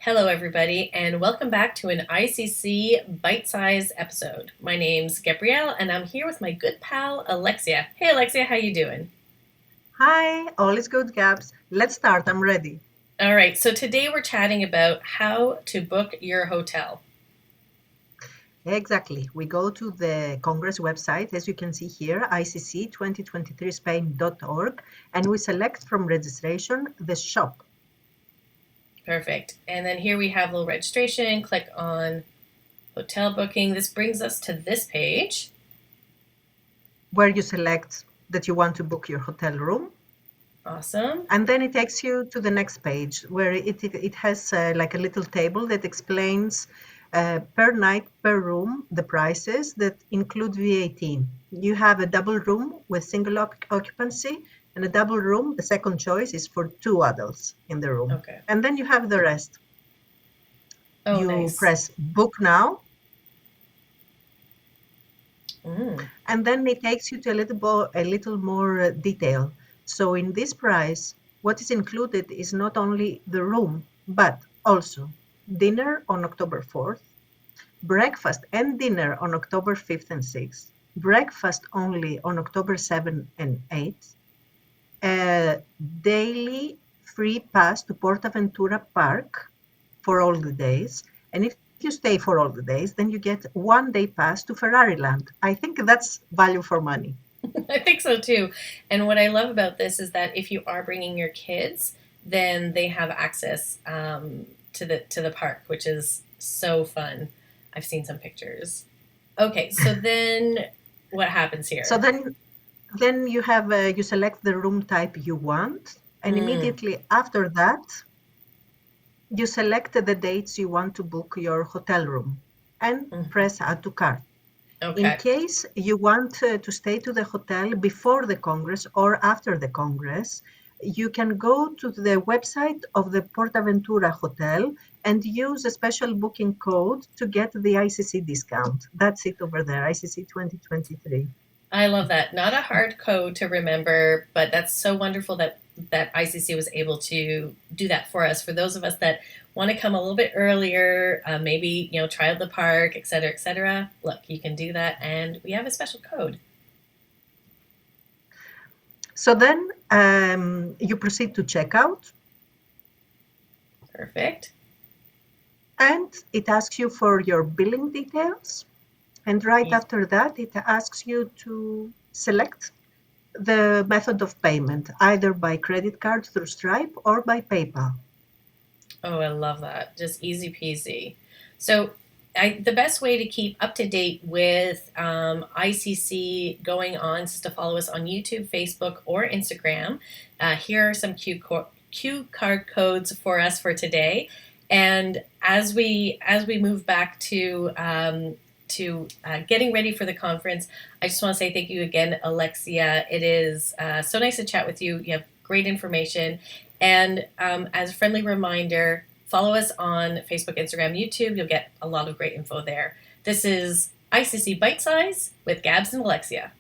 Hello, everybody, and welcome back to an ICC bite-sized episode. My name's Gabrielle, and I'm here with my good pal Alexia. Hey, Alexia, how you doing? Hi, all is good, Gabs. Let's start. I'm ready. All right, so today we're chatting about how to book your hotel. Exactly. We go to the Congress website, as you can see here, icc2023spain.org, and we select from registration the shop Perfect. And then here we have a little registration. Click on hotel booking. This brings us to this page. where you select that you want to book your hotel room. Awesome. And then it takes you to the next page where it has like a little table that explains per night, per room, the prices that include VAT. You have a double room with single occupancy and a double room. The second choice is for two adults in the room. Okay. And then you have the rest. Oh, You nice. press book now, Mm. and then it takes you to a little more detail. So in this price, what is included is not only the room, but also dinner on October 4th, breakfast and dinner on October 5th and 6th, breakfast only on October 7th and 8th, a daily free pass to Portaventura Park for all the days. And if you stay for all the days, then you get 1 day pass to Ferrari Land. I think that's value for money. I think so too. And what I love about this is that if you are bringing your kids, then they have access to the park, which is so fun. I've seen some pictures. Okay, so then what happens So here? then you select the room type you want, and Mm, immediately after that, you select the dates you want to book your hotel room and mhm. press add to cart. In Okay. case you want to stay to the hotel before the Congress or after the Congress, you can go to the website of the Portaventura Hotel and use a special booking code to get the ICC discount. That's it over there, ICC 2023. I love that. Not a hard code to remember, but that's so wonderful that ICC was able to do that for us. For those of us that want to come a little bit earlier, maybe try out the park, et cetera, et cetera. Look, you can do that, and we have a special code. So then you proceed to checkout, Perfect. and it asks you for your billing details. And right You, after that, it asks you to select the method of payment, either by credit card through Stripe or by PayPal. oh, I love that. Just easy peasy. So, the best way to keep up to date with ICC going on is to follow us on YouTube, Facebook, or Instagram. Here are some Q card codes for us for today. And as we move back to getting ready for the conference, I just want to say thank you again, Alexia. It is so nice to chat with you. You have great information. And as a friendly reminder, follow us on Facebook, Instagram, YouTube. You'll get a lot of great info there. This is ICC Bite Size with Gabs and Alexia.